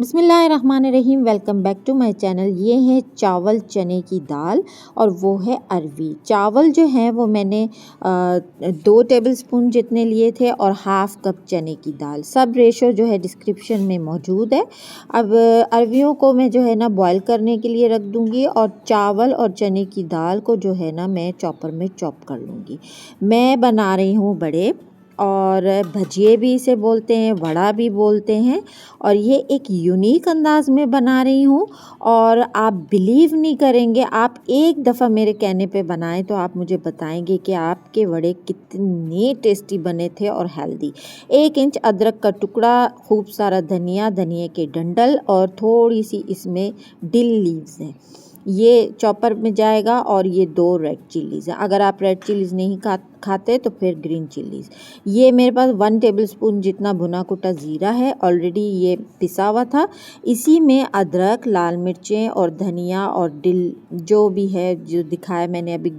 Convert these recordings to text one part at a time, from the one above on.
बिस्मिल्लाहिर्रहमानिर्रहीम। Welcome back to my channel. ये है चावल चने की दाल और वो है अरवी। चावल जो है वो मैंने 2 टेबलस्पून जितने लिए थे और हाफ़ कप चने की दाल। सब रेशो जो है डिस्क्रिप्शन में मौजूद है। अब अरवियों को मैं जो है ना बॉईल करने के लिए रख दूँगी और चावल और चने की दाल को जो है ना मैं चॉपर में चॉप कर लूँगी। मैं बना रही हूँ बड़े, और भजिए भी इसे बोलते हैं, वड़ा भी बोलते हैं, और ये एक यूनिक अंदाज़ में बना रही हूँ। और आप बिलीव नहीं करेंगे, आप एक दफ़ा मेरे कहने पे बनाएं तो आप मुझे बताएंगे कि आपके वड़े कितने टेस्टी बने थे और हेल्दी। 1 इंच अदरक का टुकड़ा, खूब सारा धनिया, धनिया के डंडल और थोड़ी सी इसमें डिल लीव्स हैं। ये चॉपर में जाएगा। और ये 2 रेड चिलीज़ हैं। अगर आप रेड चिलीज़ नहीं खाते तो फिर ग्रीन चिलीज़। ये मेरे पास 1 टेबलस्पून जितना भुना कुटा ज़ीरा है, ऑलरेडी ये पिसा हुआ था। इसी में अदरक, लाल मिर्चें और धनिया और डिल जो भी है, जो दिखाया मैंने अभी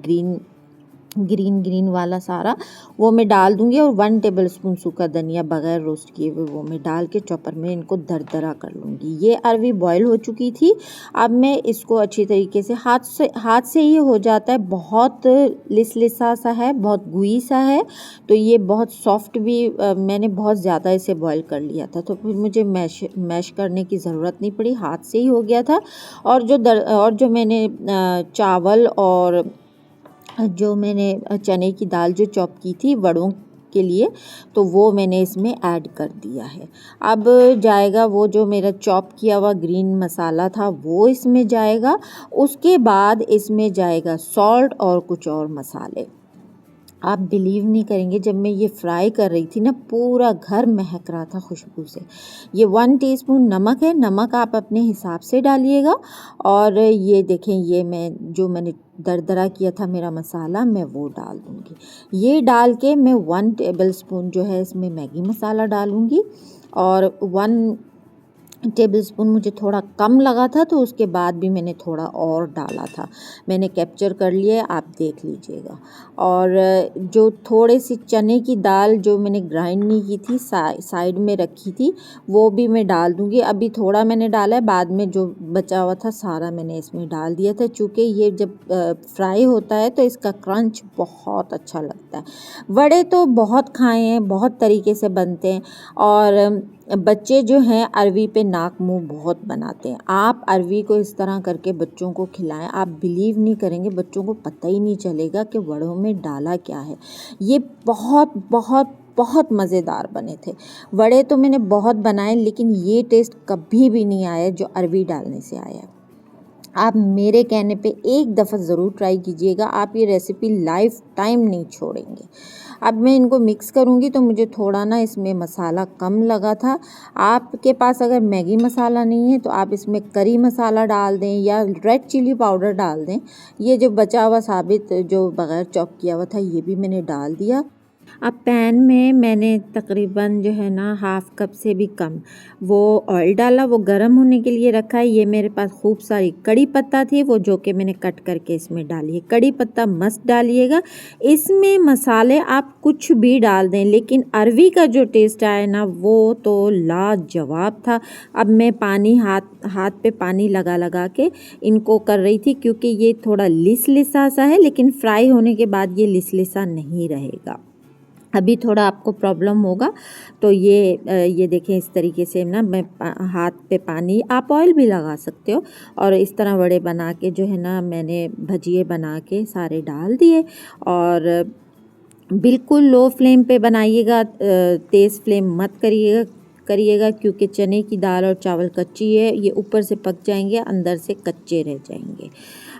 ग्रीन वाला सारा, वो मैं डाल दूंगी। और 1 टेबलस्पून सूखा धनिया बगैर रोस्ट किए हुए वो मैं डाल के चॉपर में इनको दरदरा कर लूँगी। ये अरवी बॉईल हो चुकी थी। अब मैं इसको अच्छी तरीके से हाथ से ही हो जाता है। बहुत लिसा सा है, बहुत गुई सा है, तो ये बहुत सॉफ्ट भी मैंने बहुत ज़्यादा इसे बॉईल कर लिया था, तो फिर मुझे मैश करने की ज़रूरत नहीं पड़ी, हाथ से ही हो गया था। और जो मैंने चावल और जो मैंने चने की दाल जो चॉप की थी वड़ों के लिए, तो वो मैंने इसमें ऐड कर दिया है। अब जाएगा वो जो मेरा चॉप किया हुआ ग्रीन मसाला था वो इसमें जाएगा। उसके बाद इसमें जाएगा सॉल्ट और कुछ और मसाले। आप बिलीव नहीं करेंगे, जब मैं ये फ्राई कर रही थी ना, पूरा घर महक रहा था खुशबू से। ये 1 टीस्पून नमक है। नमक आप अपने हिसाब से डालिएगा। और ये देखें, ये मैंने दरदरा किया था मेरा मसाला, मैं वो डाल दूँगी। ये डाल के मैं 1 टेबलस्पून जो है इसमें मैगी मसाला डालूँगी। और 1 टेबलस्पून मुझे थोड़ा कम लगा था, तो उसके बाद भी मैंने थोड़ा और डाला था। मैंने कैप्चर कर लिया है, आप देख लीजिएगा। और जो थोड़े सी चने की दाल जो मैंने ग्राइंड नहीं की थी, साइड में रखी थी, वो भी मैं डाल दूँगी। अभी थोड़ा मैंने डाला है, बाद में जो बचा हुआ था सारा मैंने इसमें डाल दिया था। चूँकि ये जब फ्राई होता है तो इसका क्रंच बहुत अच्छा लगता है। वड़े तो बहुत खाए हैं, बहुत तरीके से बनते हैं, और बच्चे जो हैं अरवी पे नाक मुंह बहुत बनाते हैं। आप अरवी को इस तरह करके बच्चों को खिलाएं, आप बिलीव नहीं करेंगे, बच्चों को पता ही नहीं चलेगा कि वड़ों में डाला क्या है। ये बहुत बहुत बहुत मज़ेदार बने थे। वड़े तो मैंने बहुत बनाए, लेकिन ये टेस्ट कभी भी नहीं आया जो अरवी डालने से आया। आप मेरे कहने पे एक दफ़ा ज़रूर ट्राई कीजिएगा, आप ये रेसिपी लाइफ टाइम नहीं छोड़ेंगे। अब मैं इनको मिक्स करूँगी, तो मुझे थोड़ा ना इसमें मसाला कम लगा था। आपके पास अगर मैगी मसाला नहीं है तो आप इसमें करी मसाला डाल दें या रेड चिली पाउडर डाल दें। ये जो बचा हुआ साबित जो बग़ैर चॉप किया हुआ था, ये भी मैंने डाल दिया। अब पैन में मैंने तकरीबन जो है ना हाफ़ कप से भी कम वो ऑयल डाला, वो गर्म होने के लिए रखा है। ये मेरे पास खूब सारी कड़ी पत्ता थी, वो जो कि मैंने कट करके इसमें डाली है। कड़ी पत्ता मस्त डालिएगा। इसमें मसाले आप कुछ भी डाल दें, लेकिन अरवी का जो टेस्ट आया ना वो तो लाजवाब था। अब मैं हाथ पे पानी लगा के इनको कर रही थी, क्योंकि ये थोड़ा लिसा सा है, लेकिन फ्राई होने के बाद ये लिसा नहीं रहेगा। अभी थोड़ा आपको प्रॉब्लम होगा, तो ये देखें, इस तरीके से ना मैं हाथ पे पानी, आप ऑयल भी लगा सकते हो, और इस तरह वड़े बना के जो है ना मैंने भजिए बना के सारे डाल दिए। और बिल्कुल लो फ्लेम पे बनाइएगा, तेज़ फ्लेम मत करिएगा, क्योंकि चने की दाल और चावल कच्ची है, ये ऊपर से पक जाएंगे, अंदर से कच्चे रह जाएंगे।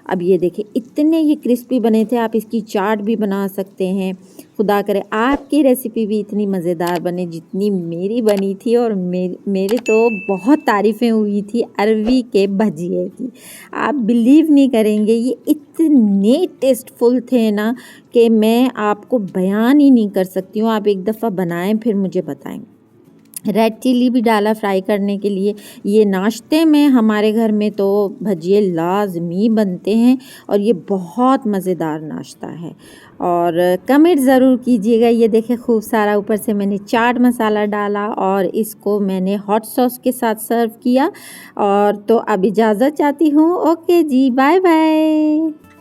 अब ये देखिए, इतने ये क्रिस्पी बने थे। आप इसकी चाट भी बना सकते हैं। खुदा करे आपकी रेसिपी भी इतनी मज़ेदार बने जितनी मेरी बनी थी। और मेरे तो बहुत तारीफ़ें हुई थी अरवी के भजिए की। आप बिलीव नहीं करेंगे, ये इतने टेस्टफुल थे ना कि मैं आपको बयान ही नहीं कर सकती हूँ। आप एक दफ़ा बनाएं, फिर मुझे बताएं। रेड चिली भी डाला फ्राई करने के लिए। ये नाश्ते में हमारे घर में तो भजिए लाजमी बनते हैं और ये बहुत मज़ेदार नाश्ता है। और कमेंट ज़रूर कीजिएगा। ये देखें खूब सारा ऊपर से मैंने चाट मसाला डाला और इसको मैंने हॉट सॉस के साथ सर्व किया। और तो अब इजाज़त चाहती हूँ। ओके जी, बाय बाय।